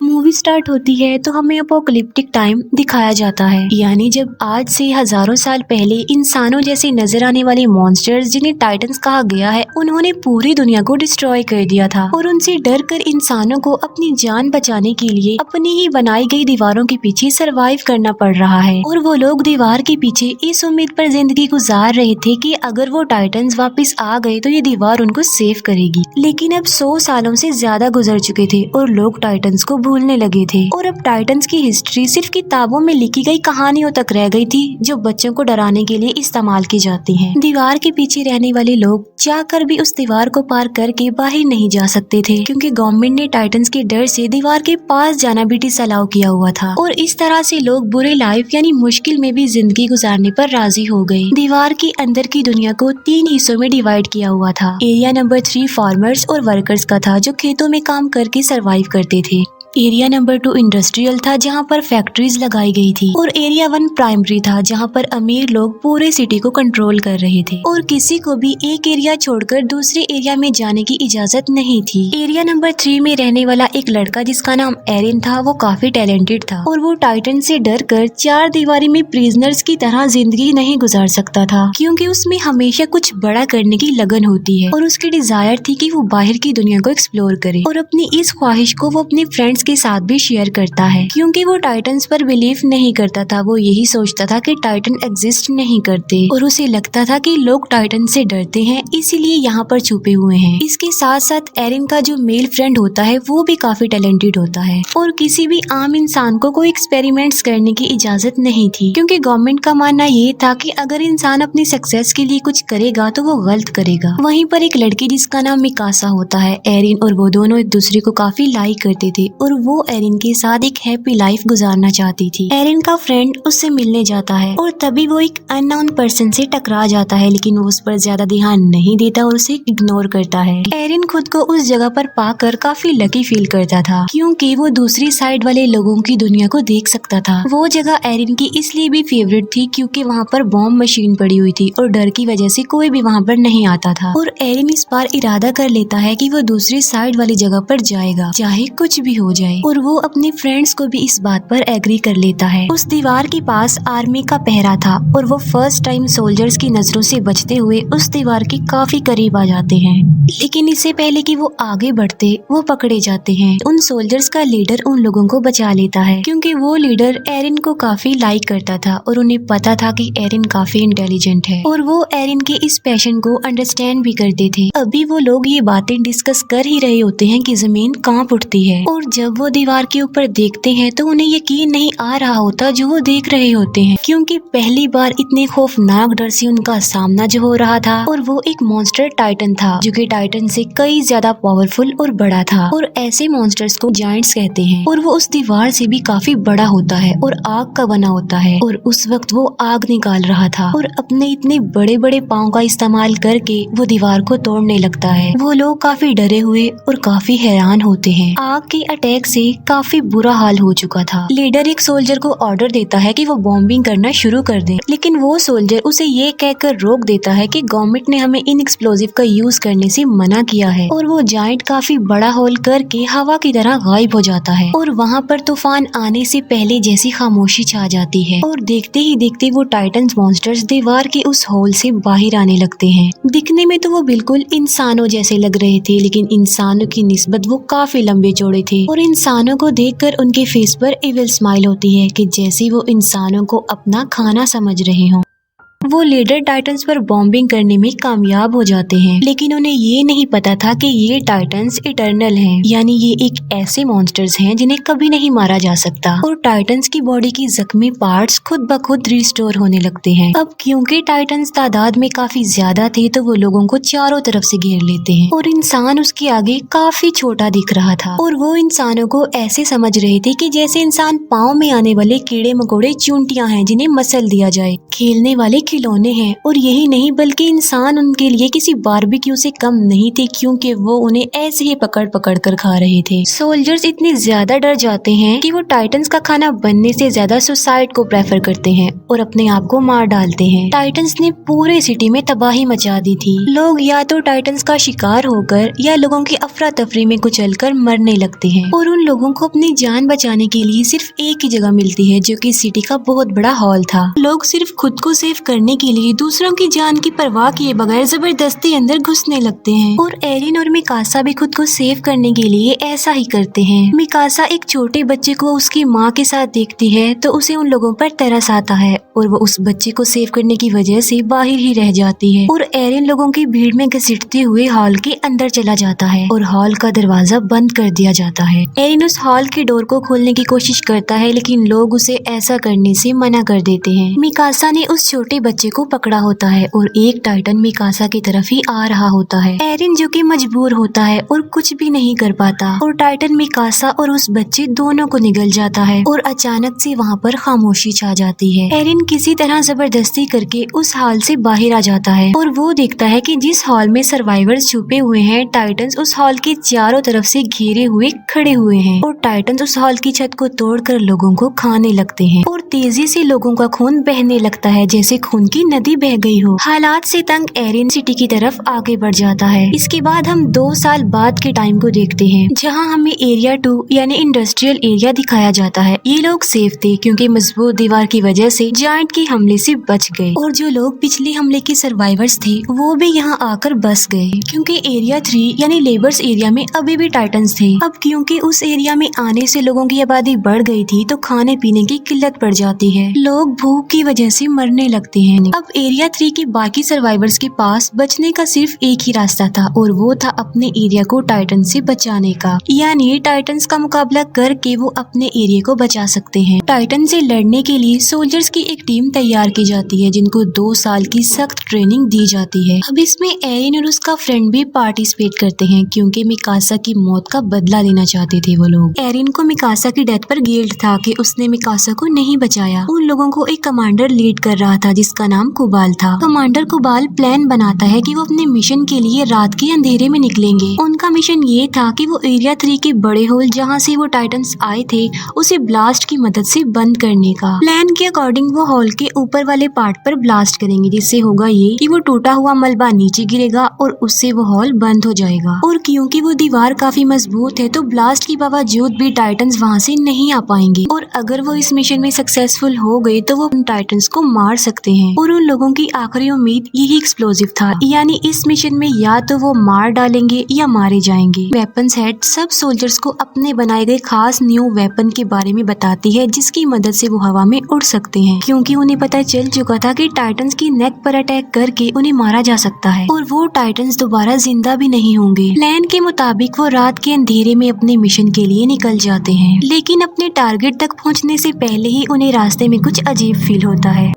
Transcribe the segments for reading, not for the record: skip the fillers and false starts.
Movie start होती है तो हमें अपोकलिप्टिक टाइम दिखाया जाता है, यानी जब आज से हजारों साल पहले इंसानों जैसे नजर आने वाले मॉन्स्टर्स जिन्हें टाइटन्स कहा गया है, उन्होंने पूरी दुनिया को डिस्ट्रॉय कर दिया था और उनसे डर कर इंसानों को अपनी जान बचाने के लिए अपनी ही बनाई गई दीवारों के पीछे सरवाइव करना पड़ रहा है। और वो लोग दीवार के पीछे इस उम्मीद पर जिंदगी गुजार रहे थे कि अगर वो टाइटन्स वापस आ गए तो ये दीवार उनको सेव करेगी। लेकिन अब 100 सालों से ज्यादा गुजर चुके थे और लोग टाइटन्स को भूलने लगे थे और अब टाइटन्स की हिस्ट्री सिर्फ किताबों में लिखी गई कहानियों तक रह गई थी, जो बच्चों को डराने के लिए इस्तेमाल की जाती हैं। दीवार के पीछे रहने वाले लोग चाहकर भी उस दीवार को पार करके बाहर नहीं जा सकते थे, क्योंकि गवर्नमेंट ने टाइटन्स के डर से दीवार के पास जाना भी डिसअलाउ किया हुआ था। और इस तरह से लोग बुरे लाइफ यानी मुश्किल में भी जिंदगी गुजारने पर राजी हो गए। दीवार के अंदर की दुनिया को 3 हिस्सों में डिवाइड किया हुआ था। एरिया नंबर 3 फार्मर्स और वर्कर्स का था, जो खेतों में काम करके सरवाइव करते थे। एरिया नंबर 2 इंडस्ट्रियल था, जहाँ पर फैक्ट्रीज लगाई गई थी। और एरिया 1 प्राइमरी था, जहाँ पर अमीर लोग पूरे सिटी को कंट्रोल कर रहे थे और किसी को भी एक एरिया छोड़कर दूसरे एरिया में जाने की इजाजत नहीं थी। एरिया नंबर 3 में रहने वाला एक लड़का जिसका नाम एरिन था, वो काफी टैलेंटेड था और वो टाइटन से डर कर 4 दीवारी में प्रिजनर्स की तरह जिंदगी नहीं गुजार सकता था, क्योंकि उसमें हमेशा कुछ बड़ा करने की लगन होती है और उसकी डिजायर थी कि वो बाहर की दुनिया को एक्सप्लोर करे। और अपनी इस ख्वाहिश को वो अपने फ्रेंड्स के साथ भी शेयर करता है, क्योंकि वो टाइटन्स पर बिलीव नहीं करता था। वो यही सोचता था कि टाइटन एग्जिस्ट नहीं करते और उसे लगता था कि लोग टाइटन से डरते हैं, इसीलिए यहाँ पर छुपे हुए हैं। इसके साथ साथ एरिन का जो मेल फ्रेंड होता है वो भी काफी टैलेंटेड होता है और किसी भी आम इंसान को कोई एक्सपेरिमेंट्स करने की इजाजत नहीं थी, क्योंकि गवर्नमेंट का मानना ये था कि अगर इंसान अपनी सक्सेस के लिए कुछ करेगा तो वो गलत करेगा। वहीं पर एक लड़की जिसका नाम मिकासा होता है, एरिन और वो दोनों एक दूसरे को काफी लाइक करते थे और वो एरिन के साथ एक हैप्पी लाइफ गुजारना चाहती थी। एरिन का फ्रेंड उससे मिलने जाता है और तभी वो एक अननोन पर्सन से टकरा जाता है, लेकिन वो उस पर ज्यादा ध्यान नहीं देता और उसे इग्नोर करता है। एरिन खुद को उस जगह पर पाकर काफी लकी फील करता था, क्योंकि वो दूसरी साइड वाले लोगों की दुनिया को देख सकता था। वो जगह एरिन की इसलिए भी फेवरेट थी क्योंकि वहाँ पर बॉम्ब मशीन पड़ी हुई थी और डर की वजह से कोई भी वहाँ पर नहीं आता था। और एरिन इस बार इरादा कर लेता है कि वो दूसरी साइड वाली जगह पर जाएगा, चाहे कुछ भी हो जाए। और वो अपने फ्रेंड्स को भी इस बात पर एग्री कर लेता है। उस दीवार के पास आर्मी का पहरा था और वो फर्स्ट टाइम सोल्जर्स की नजरों से बचते हुए उस दीवार के काफी करीब आ जाते हैं। लेकिन इससे पहले कि वो आगे बढ़ते, वो पकड़े जाते हैं। उन सोल्जर्स का लीडर उन लोगों को बचा लेता है, क्योंकि वो लीडर एरिन को काफी लाइक करता था और उन्हें पता था कि एरिन काफी इंटेलिजेंट है और वो एरिन के इस पैशन को अंडरस्टैंड भी करते थे। अभी वो लोग ये बातें डिस्कस कर ही रहे होते हैं कि जमीन कांप उठती है और जब वो दीवार के ऊपर देखते हैं तो उन्हें यकीन नहीं आ रहा होता जो वो देख रहे होते हैं, क्योंकि पहली बार इतने खौफनाक डर से उनका सामना जो हो रहा था और वो एक मॉन्स्टर टाइटन था, जो कि टाइटन से कई ज्यादा पावरफुल और बड़ा था। और ऐसे मॉन्स्टर्स को जायंट्स कहते हैं और वो उस दीवार से भी काफी बड़ा होता है और आग का बना होता है। और उस वक्त वो आग निकाल रहा था और अपने इतने बड़े बड़े पाँव का इस्तेमाल करके वो दीवार को तोड़ने लगता है। वो लोग काफी डरे हुए और काफी हैरान होते हैं। आग के अटैक से काफी बुरा हाल हो चुका था। लीडर एक सोल्जर को ऑर्डर देता है कि वो बॉम्बिंग करना शुरू कर दे, लेकिन वो सोल्जर उसे ये कहकर रोक देता है कि गवर्नमेंट ने हमें इन एक्सप्लोजिव का यूज करने से मना किया है। और वो जायंट काफी बड़ा होल करके हवा की तरह गायब हो जाता है और वहाँ पर तूफान आने से पहले जैसी खामोशी छा जाती है और देखते ही देखते वो टाइटन्स मॉन्स्टर्स दीवार के उस होल से बाहर आने लगते हैं। दिखने में तो वो बिल्कुल इंसानों जैसे लग रहे थे, लेकिन इंसानों की निस्बत वो काफी लंबे चौड़े थे और इंसानों को देखकर उनके फेस पर इविल स्माइल होती है कि जैसे वो इंसानों को अपना खाना समझ रहे हों। वो लीडर टाइटन्स पर बॉम्बिंग करने में कामयाब हो जाते हैं, लेकिन उन्हें ये नहीं पता था कि ये टाइटन्स इटर्नल हैं, यानी ये एक ऐसे मॉन्स्टर्स हैं जिन्हें कभी नहीं मारा जा सकता। और टाइटन्स की बॉडी की जख्मी पार्ट्स खुद ब खुद रिस्टोर होने लगते हैं। अब क्योंकि टाइटन्स तादाद में काफी ज्यादा थे तो वो लोगों को चारों तरफ से घेर लेते हैं और इंसान उसके आगे काफी छोटा दिख रहा था। और वो इंसानों को ऐसे समझ रहे थे कि जैसे इंसान पाँव में आने वाले कीड़े मकोड़े चूंटियां हैं जिन्हें मसल दिया जाए, खेलने वाले खिलौने हैं और यही नहीं बल्कि इंसान उनके लिए किसी बारबेक्यू से कम नहीं थे, क्योंकि वो उन्हें ऐसे ही पकड़ पकड़ कर खा रहे थे। सोल्जर्स इतने ज्यादा डर जाते हैं कि वो टाइटन्स का खाना बनने से ज्यादा सुसाइड को प्रेफर करते हैं और अपने आप को मार डालते हैं। टाइटन्स ने पूरे सिटी में तबाही मचा दी थी। लोग या तो टाइटन्स का शिकार होकर या लोगों की अफरा तफरी में कुचलकर मरने लगते हैं और उन लोगों को अपनी जान बचाने के लिए सिर्फ एक ही जगह मिलती है, जो कि सिटी का बहुत बड़ा हॉल था। लोग सिर्फ खुद को सेव करने के लिए दूसरों की जान की परवाह किए बगैर जबरदस्ती अंदर घुसने लगते हैं और एरिन और मिकासा भी खुद को सेव करने के लिए ऐसा ही करते हैं। मिकासा एक छोटे बच्चे को उसकी माँ के साथ देखती है तो उसे उन लोगों पर तरस आता है और वो उस बच्चे को सेव करने की वजह से बाहर ही रह जाती है और एरिन लोगों की भीड़ में घसीटते हुए हॉल के अंदर चला जाता है और हॉल का दरवाजा बंद कर दिया जाता है। एरिन उस हॉल के डोर को खोलने की कोशिश करता है, लेकिन लोग उसे ऐसा करने से मना कर देते हैं। मिकासा ने उस छोटे बच्चे को पकड़ा होता है और एक टाइटन मिकासा की तरफ ही आ रहा होता है। एरिन जो कि मजबूर होता है और कुछ भी नहीं कर पाता और टाइटन मिकासा और उस बच्चे दोनों को निगल जाता है और अचानक से वहाँ पर खामोशी छा जाती है। एरिन किसी तरह जबरदस्ती करके उस हॉल से बाहर आ जाता है और वो देखता है कि जिस हॉल में सर्वाइवर्स छुपे हुए हैं, टाइटन्स उस हॉल के चारों तरफ से घेरे हुए खड़े हुए हैं और टाइटन्स उस हॉल की छत को तोड़कर लोगों को खाने लगते हैं और तेजी से लोगों का खून बहने लगता है जैसे खून की नदी बह गई हो। हालात से तंग एरिन सिटी की तरफ आगे बढ़ जाता है। इसके बाद हम 2 साल बाद के टाइम को देखते हैं, जहाँ हमें एरिया 2 यानी इंडस्ट्रियल एरिया दिखाया जाता है। ये लोग सेफ थे क्योंकि मजबूत दीवार की वजह से जायंट के हमले से बच गए और जो लोग पिछले हमले के सर्वाइवर्स थे वो भी यहाँ आकर बस गए, क्योंकि एरिया 3 यानी लेबर्स एरिया में अभी भी टाइटन्स थे। अब क्योंकि उस एरिया में आने से लोगों की आबादी बढ़ गई थी तो खाने पीने की किल्लत पड़ जाती है, लोग भूख की वजह से मरने लगते हैं। अब एरिया 3 के बाकी सर्वाइवर्स के पास बचने का सिर्फ एक ही रास्ता था और वो था अपने एरिया को टाइटन से बचाने का, यानी टाइटन्स का मुकाबला करके वो अपने एरिया को बचा सकते हैं। टाइटन से लड़ने के लिए सोल्जर्स की एक टीम तैयार की जाती है जिनको 2 साल की सख्त ट्रेनिंग दी जाती है। अब इसमें एरिन और उसका फ्रेंड भी पार्टिसिपेट करते हैं क्योंकि मिकासा की मौत का बदला लेना चाहते थे वो लोग। एरिन को मिकासा की डेथ पर गिल्ट था कि उसने मिकासा को नहीं बचाया। उन लोगों को एक कमांडर लीड कर रहा था जिसका नाम कुबाल था। कमांडर कुबाल प्लान बनाता है कि वो अपने मिशन के लिए रात के अंधेरे में निकलेंगे। उनका मिशन ये था कि वो एरिया 3 के बड़े होल जहाँ से वो टाइटन्स आए थे उसे ब्लास्ट की मदद से बंद करने का। प्लान के अकॉर्डिंग वो हॉल के ऊपर वाले पार्ट पर ब्लास्ट करेंगे, जिससे होगा ये कि वो टूटा हुआ मलबा नीचे गिरेगा और उससे वो हॉल बंद हो जाएगा। और क्योंकि वो दीवार काफी मजबूत है तो ब्लास्ट के बावजूद भी टाइटन्स वहाँ से नहीं आ पाएंगे और अगर वो इस मिशन में सक्सेसफुल हो गए तो वो उन टाइटन्स को मार सकते हैं। और उन लोगों की आखिरी उम्मीद यही एक्सप्लोजिव था, यानी इस मिशन में या तो वो मार डालेंगे या मारे जाएंगे। वेपन्स हेड सब सोल्जर्स को अपने बनाए गए खास न्यू वेपन के बारे में बताती है जिसकी मदद से वो हवा में उड़ सकते हैं, क्योंकि उन्हें पता चल चुका था कि टाइटन्स की नेक पर अटैक करके उन्हें मारा जा सकता है और वो टाइटन्स दोबारा जिंदा भी नहीं होंगे। प्लान के मुताबिक वो रात के अंधेरे में अपने मिशन के लिए निकल जाते हैं, लेकिन अपने टारगेट तक पहुंचने से पहले ही उन्हें रास्ते में कुछ अजीब फील होता है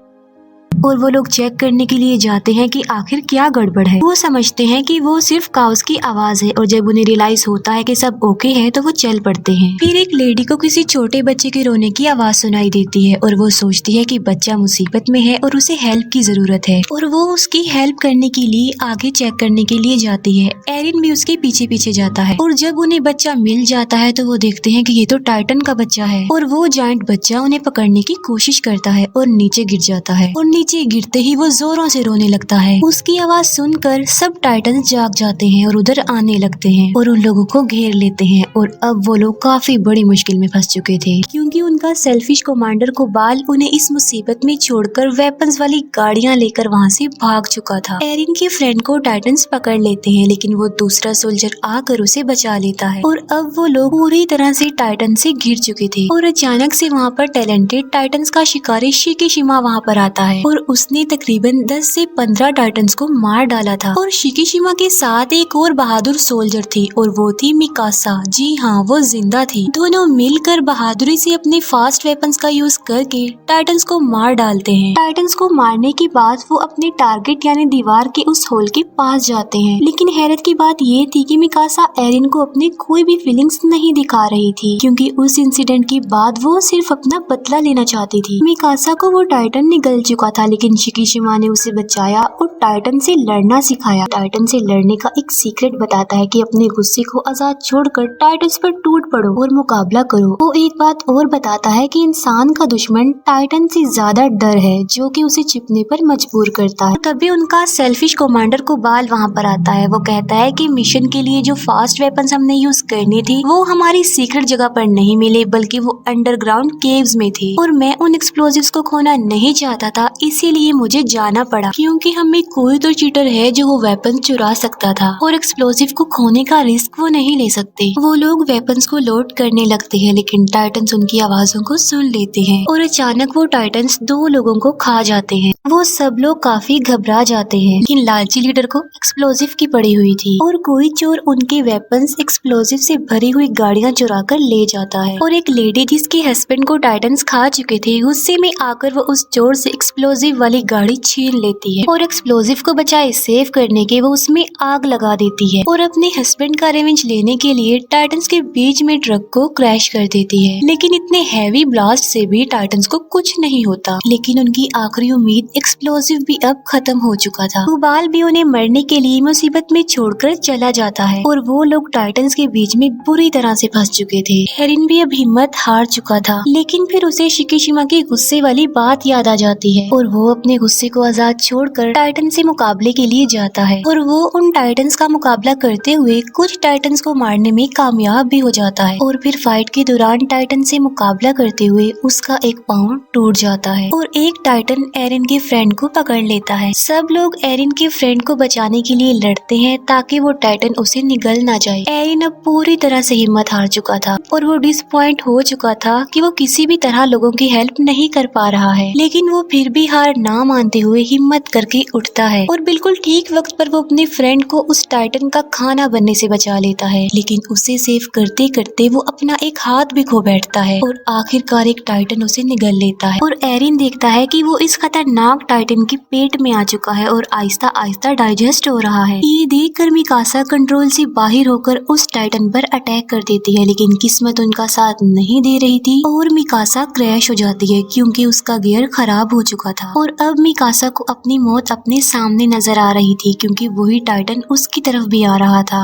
और वो लोग चेक करने के लिए जाते हैं कि आखिर क्या गड़बड़ है। वो समझते हैं कि वो सिर्फ काउस की आवाज है और जब उन्हें रियलाइज होता है कि सब ओके है तो वो चल पड़ते हैं। फिर एक लेडी को किसी छोटे बच्चे के रोने की आवाज सुनाई देती है और वो सोचती है कि बच्चा मुसीबत में है और उसे हेल्प की जरूरत है और वो उसकी हेल्प करने के लिए आगे चेक करने के लिए जाती है। एरिन भी उसके पीछे पीछे जाता है और जब उन्हें बच्चा मिल जाता है तो वो देखते हैं कि ये तो टाइटन का बच्चा है और वो जायंट बच्चा उन्हें पकड़ने की कोशिश करता है और नीचे गिर जाता है और नीचे गिरते ही वो जोरों से रोने लगता है। उसकी आवाज सुनकर सब टाइटन्स जाग जाते हैं और उधर आने लगते हैं और उन लोगों को घेर लेते हैं और अब वो लोग काफी बड़ी मुश्किल में फंस चुके थे क्योंकि उनका सेल्फिश कमांडर कुबाल उन्हें इस मुसीबत में छोड़कर वेपन्स वाली गाड़ियां लेकर वहाँ से भाग चुका था। एरिन के फ्रेंड को टाइटन्स पकड़ लेते हैं लेकिन वो दूसरा सोल्जर आकर उसे बचा लेता है और अब वो लोग पूरी तरह से टाइटन से घिर चुके थे और अचानक से वहाँ पर टैलेंटेड टाइटन्स का शिकारी शिकीशिमा वहाँ पर आता है और उसने तकरीबन 10 से 15 टाइटन्स को मार डाला था और शिकीशिमा के साथ एक और बहादुर सोल्जर थी और वो थी मिकासा। जी हाँ, वो जिंदा थी। दोनों मिलकर बहादुरी से अपने फास्ट वेपन्स का यूज करके टाइटन्स को मार डालते हैं। टाइटन्स को मारने के बाद वो अपने टारगेट यानी दीवार के उस होल के पास जाते हैं, लेकिन हैरत की बात ये थी कि मिकासा एरिन को अपनी कोई भी फीलिंग्स नहीं दिखा रही थी क्योंकि उस इंसिडेंट के बाद वो सिर्फ अपना बदला लेना चाहती थी। मिकासा को वो टाइटन निगल चुका था था, लेकिन शिकीशिमा ने उसे बचाया और टाइटन से लड़ना सिखाया। टाइटन से लड़ने का एक सीक्रेट बताता है कि अपने गुस्से को आजाद छोड़कर टाइटन्स पर टूट पड़ो और मुकाबला करो। वो एक बात और बताता है कि इंसान का दुश्मन टाइटन से ज्यादा डर है, जो कि उसे छिपने पर मजबूर करता है। तभी उनका सेल्फिश कमांडर कुबाल वहाँ पर आता है। वो कहता है कि मिशन के लिए जो फास्ट वेपन्स हमने यूज करनी थी वो हमारी सीक्रेट जगह पर नहीं मिले, बल्कि वो अंडरग्राउंड केव्स में थे और मैं उन एक्सप्लोजिव्स को खोना नहीं चाहता था, इसीलिए मुझे जाना पड़ा, क्योंकि हम में कोई तो चीटर है जो वो वेपन चुरा सकता था और एक्सप्लोजिव को खोने का रिस्क वो नहीं ले सकते। वो लोग वेपन्स को लोड करने लगते हैं, लेकिन टाइटन्स उनकी आवाजों को सुन लेते हैं और अचानक वो टाइटन्स 2 लोगों को खा जाते हैं। वो सब लोग काफी घबरा जाते हैं, लेकिन लालची लीडर को एक्सप्लोजिव की पड़ी हुई थी और कोई चोर उनके वेपन्स एक्सप्लोजिव से भरी हुई गाड़ियां चुरा कर ले जाता है। और एक लेडी जिसके हस्बैंड को टाइटन्स खा चुके थे, गुस्से में आकर वो उस चोर से एक्सप्लोजिव वाली गाड़ी छीन लेती है और एक्सप्लोजिव को बचाए सेव करने के वो उसमें आग लगा देती है और अपने हस्बैंड का रिवेंज लेने के लिए टाइटन्स के बीच में ट्रक को क्रैश कर देती है। लेकिन इतने हैवी ब्लास्ट से भी टाइटन्स को कुछ नहीं होता, लेकिन उनकी आखिरी उम्मीद एक्सप्लोजिव भी अब खत्म हो चुका था। कुबाल भी उन्हें मरने के लिए मुसीबत में छोड़कर चला जाता है और वो लोग टाइटन्स के बीच में बुरी तरह से फंस चुके थे। एरिन भी अब हिम्मत हार चुका था, लेकिन फिर उसे शिकीशिमा की गुस्से वाली बात याद आ जाती है और वो अपने गुस्से को आजाद छोड़कर टाइटन से मुकाबले के लिए जाता है और वो उन टाइटन्स का मुकाबला करते हुए कुछ टाइटन्स को मारने में कामयाब भी हो जाता है। और फिर फाइट के दौरान टाइटन से मुकाबला करते हुए उसका एक पाँव टूट जाता है और एक टाइटन एरिन के फ्रेंड को पकड़ लेता है। सब लोग एरिन के फ्रेंड को बचाने के लिए लड़ते हैं ताकि वो टाइटन उसे निगल ना जाए। एरिन अब पूरी तरह से हिम्मत हार चुका था और वो डिसपॉइंट हो चुका था कि वो किसी भी तरह लोगों की हेल्प नहीं कर पा रहा है, लेकिन वो फिर भी हार ना मानते हुए हिम्मत करके उठता है और बिल्कुल ठीक वक्त पर वो अपने फ्रेंड को उस टाइटन का खाना बनने से बचा लेता है। लेकिन उसे सेव करते करते वो अपना एक हाथ भी खो बैठता है और आखिरकार एक टाइटन उसे निगल लेता है और एरिन देखता है कि वो इस खतरनाक टाइटन के पेट में आ चुका है और आहिस्ता आहिस्ता डाइजेस्ट हो रहा है। ये देखकर मिकासा कंट्रोल से बाहर होकर उस टाइटन पर अटैक कर देती है, लेकिन किस्मत उनका साथ नहीं दे रही थी और मिकासा क्रैश हो जाती है क्योंकि उसका गियर खराब हो चुका था और अब मिकासा को अपनी मौत अपने सामने नजर आ रही थी क्योंकि वही टाइटन उसकी तरफ भी आ रहा था।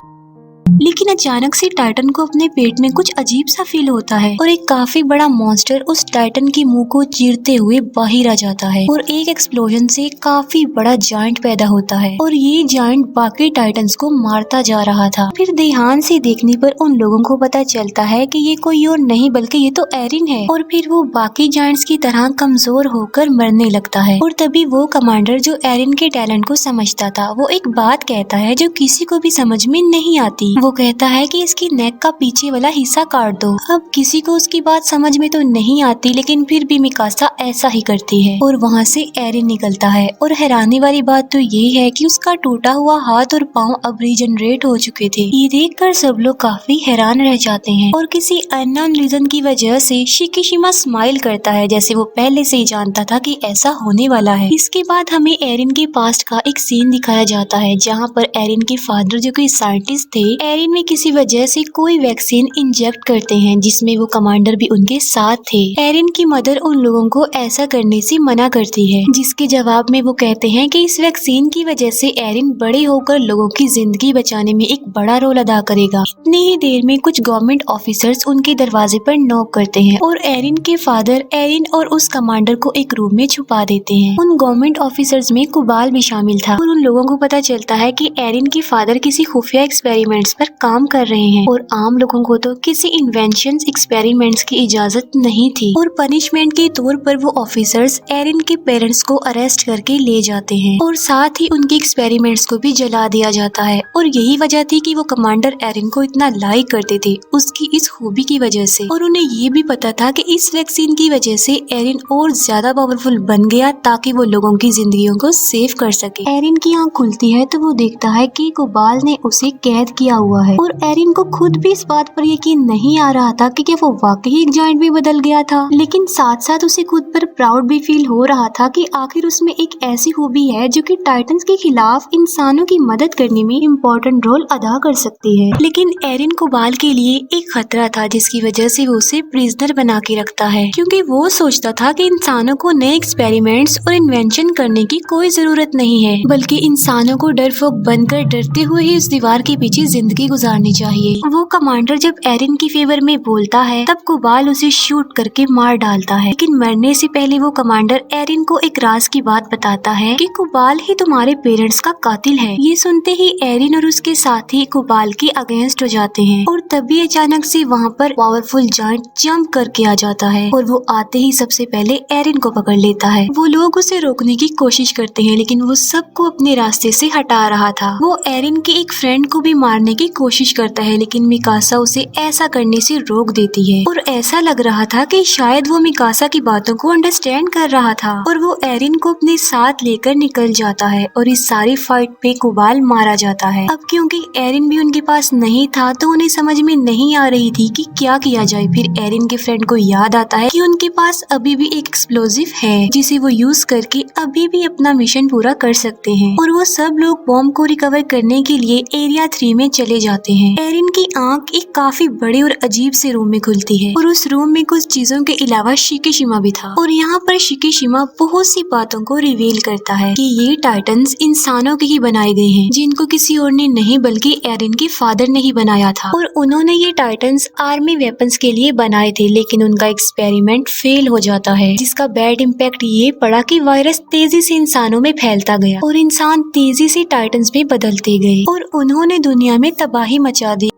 लेकिन अचानक से टाइटन को अपने पेट में कुछ अजीब सा फील होता है और एक काफी बड़ा मॉन्स्टर उस टाइटन के मुंह को चीरते हुए बाहर आ जाता है और एक एक्सप्लोजन से काफी बड़ा जायंट पैदा होता है और ये जायंट बाकी टाइटन्स को मारता जा रहा था। फिर ध्यान से देखने पर उन लोगों को पता चलता है कि ये कोई और नहीं बल्कि ये तो एरिन है और फिर वो बाकी जायंट्स की तरह कमजोर होकर मरने लगता है। और तभी वो कमांडर जो एरिन के टैलेंट को समझता था वो एक बात कहता है जो किसी को भी समझ में नहीं आती। वो कहता है कि इसकी नेक का पीछे वाला हिस्सा काट दो। अब किसी को उसकी बात समझ में तो नहीं आती, लेकिन फिर भी मिकासा ऐसा ही करती है और वहाँ से एरिन निकलता है। और हैरानी वाली बात तो ये है कि उसका टूटा हुआ हाथ और पाँव अब रीजनरेट हो चुके थे। ये देखकर सब लोग काफी हैरान रह जाते हैं और किसी अननोन रीजन की वजह से शिकीशिमा स्माइल करता है जैसे वो पहले से ही जानता था कि ऐसा होने वाला है। इसके बाद हमें एरिन के पास्ट का एक सीन दिखाया जाता है जहाँ पर एरिन के फादर जो कि साइंटिस्ट थे, एरिन में किसी वजह से कोई वैक्सीन इंजेक्ट करते हैं जिसमें वो कमांडर भी उनके साथ थे। एरिन की मदर उन लोगों को ऐसा करने से मना करती है, जिसके जवाब में वो कहते हैं कि इस वैक्सीन की वजह से एरिन बड़े होकर लोगों की जिंदगी बचाने में एक बड़ा रोल अदा करेगा। इतनी ही देर में कुछ गवर्नमेंट ऑफिसर्स उनके दरवाजे पर नॉक करते हैं और एरिन के फादर एरिन और उस कमांडर को एक रूम में छुपा देते हैं। उन गवर्नमेंट ऑफिसर्स में कुबाल भी शामिल था और उन लोगों को पता चलता है कि एरिन के फादर किसी खुफिया एक्सपेरिमेंट्स पर काम कर रहे हैं और आम लोगों को तो किसी इन्वेंशंस एक्सपेरिमेंट्स की इजाजत नहीं थी। और पनिशमेंट के तौर पर वो ऑफिसर्स एरिन के पेरेंट्स को अरेस्ट करके ले जाते हैं और साथ ही उनके एक्सपेरिमेंट्स को भी जला दिया जाता है। और यही वजह थी कि वो कमांडर एरिन को इतना लाइक करते थे उसकी इस खूबी की वजह से। और उन्हें ये भी पता था कि इस वैक्सीन की वजह से एरिन और ज्यादा पावरफुल बन गया ताकि वो लोगों की जिंदगियों को सेव कर सके। एरिन की आँख खुलती है तो वो देखता है कि कुबाल ने उसे कैद किया हुआ है और एरिन को खुद भी इस बात पर यकीन नहीं आ रहा था कि क्या वो वाकई एक जायंट भी बदल गया था। लेकिन साथ साथ उसे खुद पर प्राउड भी फील हो रहा था कि आखिर उसमें एक ऐसी खूबी है जो कि टाइटंस के खिलाफ इंसानों की मदद करने में इम्पोर्टेंट रोल अदा कर सकती है। लेकिन एरिन कोबाल के लिए एक खतरा था जिसकी वजह से वो उसे प्रिजनर बना के रखता है, क्योंकि वो सोचता था कि इंसानों को नए एक्सपेरिमेंट्स और इन्वेंशन करने की कोई जरूरत नहीं है, बल्कि इंसानों को डरपोक बनकर डरते हुए ही उस दीवार के पीछे जिंदगी गुजारनी चाहिए। वो कमांडर जब एरिन की फेवर में बोलता है तब कोबाल उसे शूट करके मार डालता है, लेकिन मरने से पहले वो कमांडर एरिन को एक राज की बात बताता है कि कोबाल ही तुम्हारे पेरेंट्स का कातिल है। ये सुनते ही एरिन और उसके साथी कोबाल के अगेंस्ट हो जाते हैं और तभी अचानक से वहाँ पर पावरफुल जायंट जंप करके आ जाता है और वो आते ही सबसे पहले एरिन को पकड़ लेता है। वो लोग उसे रोकने की कोशिश करते हैं लेकिन वो सबको अपने रास्ते से हटा रहा था। वो एरिन के एक फ्रेंड को भी मारने की कोशिश करता है लेकिन मिकासा उसे ऐसा करने से रोक देती है और ऐसा लग रहा था कि शायद वो मिकासा की बातों को अंडरस्टैंड कर रहा था और वो एरिन को अपने साथ लेकर निकल जाता है और इस सारी फाइट पे कोबाल मारा जाता है। अब क्योंकि एरिन भी उनके पास नहीं था तो उन्हें समझ में नहीं आ रही थी कि क्या किया जाए। फिर एरिन के फ्रेंड को याद आता है कि उनके पास अभी भी एक एक्सप्लोजिव है जिसे वो यूज करके अभी भी अपना मिशन पूरा कर सकते हैं और वो सब लोग बॉम्ब को रिकवर करने के लिए एरिया 3 में चले जाते हैं। एरिन की आंख एक काफी बड़े और अजीब से रूम में खुलती है और उस रूम में कुछ चीजों के अलावा शिकिशिमा भी था और यहाँ पर शिकिशिमा बहुत सी बातों को रिवील करता है कि ये टाइटन्स इंसानों के ही बनाए गए हैं जिनको किसी और ने नहीं बल्कि एरिन के फादर ने ही बनाया था और उन्होंने ये टाइटन्स आर्मी वेपन्स के लिए बनाए थे, लेकिन उनका एक्सपेरिमेंट फेल हो जाता है जिसका बैड इम्पैक्ट ये पड़ा कि वायरस तेजी से इंसानों में फैलता गया और इंसान तेजी से टाइटन्स में बदलते गए और उन्होंने दुनिया में तबाही मचा दी।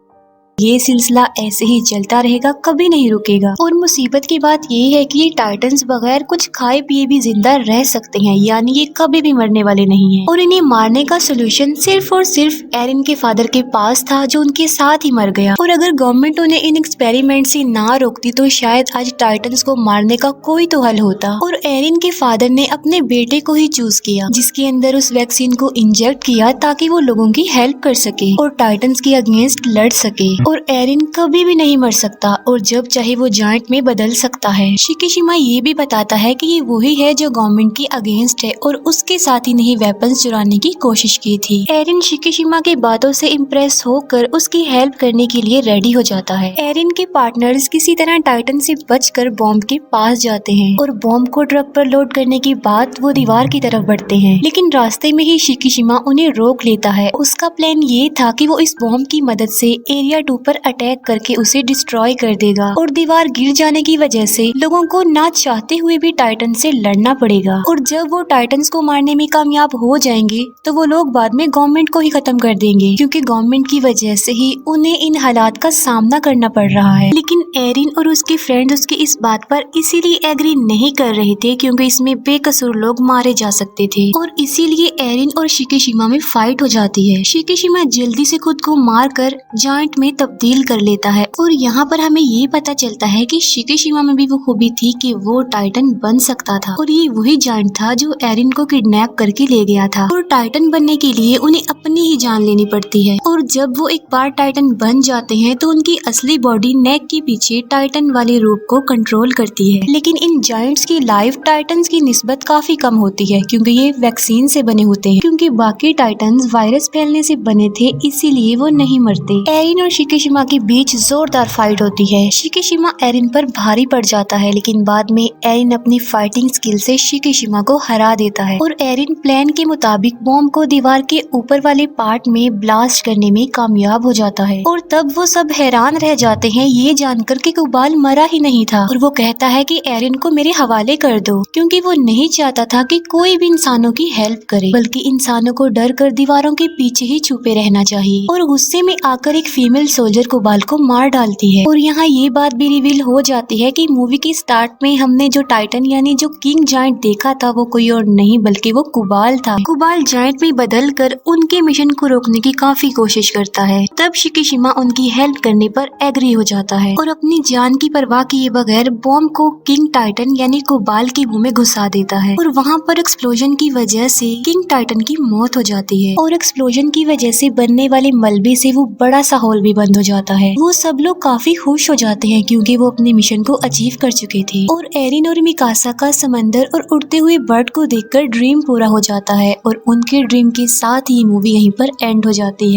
ये सिलसिला ऐसे ही चलता रहेगा, कभी नहीं रुकेगा। और मुसीबत की बात ये है कि ये टाइटन्स बगैर कुछ खाए पिए भी जिंदा रह सकते हैं, यानी ये कभी भी मरने वाले नहीं हैं। और इन्हें मारने का सोल्यूशन सिर्फ और सिर्फ एरिन के फादर के पास था जो उनके साथ ही मर गया। और अगर गवर्नमेंट उन्हें इन एक्सपेरिमेंट से ना रोकती तो शायद आज टाइटन्स को मारने का कोई तो हल होता। और एरिन के फादर ने अपने बेटे को ही चूज किया जिसके अंदर उस वैक्सीन को इंजेक्ट किया ताकि वो लोगों की हेल्प कर सके और टाइटन्स के अगेंस्ट लड़ सके। और एरिन कभी भी नहीं मर सकता और जब चाहे वो जायंट में बदल सकता है। शिकिशिमा ये भी बताता है कि ये वही है जो गवर्नमेंट की अगेंस्ट है और उसके साथ ही नहीं वेपन्स चुराने की कोशिश की थी। एरिन शिकिशिमा के बातों से इम्प्रेस होकर उसकी हेल्प करने के लिए रेडी हो जाता है। एरिन के पार्टनर्स किसी तरह टाइटन से बचकर बॉम्ब के पास जाते हैं और बॉम्ब को ट्रक पर लोड करने के बाद वो दीवार की तरफ बढ़ते हैं, लेकिन रास्ते में ही शिकिशिमा उन्हें रोक लेता है। उसका प्लान ये था कि वो इस बॉम्ब की मदद से एरिया 2 पर अटैक करके उसे डिस्ट्रॉय कर देगा और दीवार गिर जाने की वजह से लोगों को ना चाहते हुए भी टाइटन से लड़ना पड़ेगा। और जब वो टाइटन्स को मारने में कामयाब हो जाएंगे तो वो लोग बाद में गवर्नमेंट को ही खत्म कर देंगे, क्योंकि गवर्नमेंट की वजह से ही उन्हें इन हालात का सामना करना पड़ रहा है। लेकिन एरिन और उसके फ्रेंड्स उसकी इस बात पर इसीलिए एग्री नहीं कर रहे थे क्योंकि इसमें बेकसूर लोग मारे जा सकते थे और इसीलिए एरिन और शिकिशिमा में फाइट हो जाती है। शिकिशिमा जल्दी से खुद को मार कर जायंट में तब्दील कर लेता है और यहाँ पर हमें ये पता चलता है कि शिकिशिमा में भी वो खूबी थी कि वो टाइटन बन सकता था और ये वही जायंट था जो एरिन को किडनैप करके ले गया था। और टाइटन बनने के लिए उन्हें अपनी ही जान लेनी पड़ती है और जब वो एक बार टाइटन बन जाते हैं तो उनकी असली बॉडी नेक के पीछे टाइटन वाले रूप को कंट्रोल करती है। लेकिन इन जायंट्स की लाइफ टाइटन्स की निस्बत काफी कम होती है क्योंकि ये वैक्सीन से बने होते हैं, क्योंकि बाकी टाइटन्स वायरस फैलने से बने थे इसीलिए वो नहीं मरते। एरिन और शिकिशिमा के बीच जोरदार फाइट होती है। शिकिशिमा एरिन पर भारी पड़ जाता है लेकिन बाद में एरिन अपनी फाइटिंग स्किल से शिकिशिमा को हरा देता है और एरिन प्लान के मुताबिक बॉम्ब को दीवार के ऊपर वाले पार्ट में ब्लास्ट करने में कामयाब हो जाता है। और तब वो सब हैरान रह जाते हैं ये जानकर कि कोबाल मरा ही नहीं था और वो कहता है कि एरिन को मेरे हवाले कर दो, क्योंकि वो नहीं चाहता था कि कोई भी इंसानों की हेल्प करे, बल्कि इंसानों को डर कर दीवारों के पीछे ही छुपे रहना चाहिए। और गुस्से में आकर एक फीमेल सोल्जर कोबाल को मार डालती है। और यहाँ ये बात भी रिवील हो जाती है कि मूवी के स्टार्ट में हमने जो टाइटन यानी जो किंग जायंट देखा था वो कोई और नहीं बल्कि वो कोबाल था। कोबाल जायंट में बदल कर उनके मिशन को रोकने की काफी कोशिश करता है। तब शिकिशिमा उनकी हेल्प करने पर एग्री हो जाता है और अपनी जान की परवाह किए बगैर बॉम्ब को किंग टाइटन यानी कोबाल के मुंह में घुसा देता है और वहाँ पर एक्सप्लोजन की वजह से किंग टाइटन की मौत हो जाती है और एक्सप्लोजन की वजह से बनने वाले मलबे से वो बड़ा सा होल भी बंद हो जाता है। वो सब लोग काफी खुश हो जाते हैं क्योंकि वो अपने मिशन को अचीव कर चुके थे और एरिन और मिकासा का समंदर और उड़ते हुए बर्ड को देखकर ड्रीम पूरा हो जाता है और उनके ड्रीम के साथ ही मूवी यहीं पर एंड हो जाती है।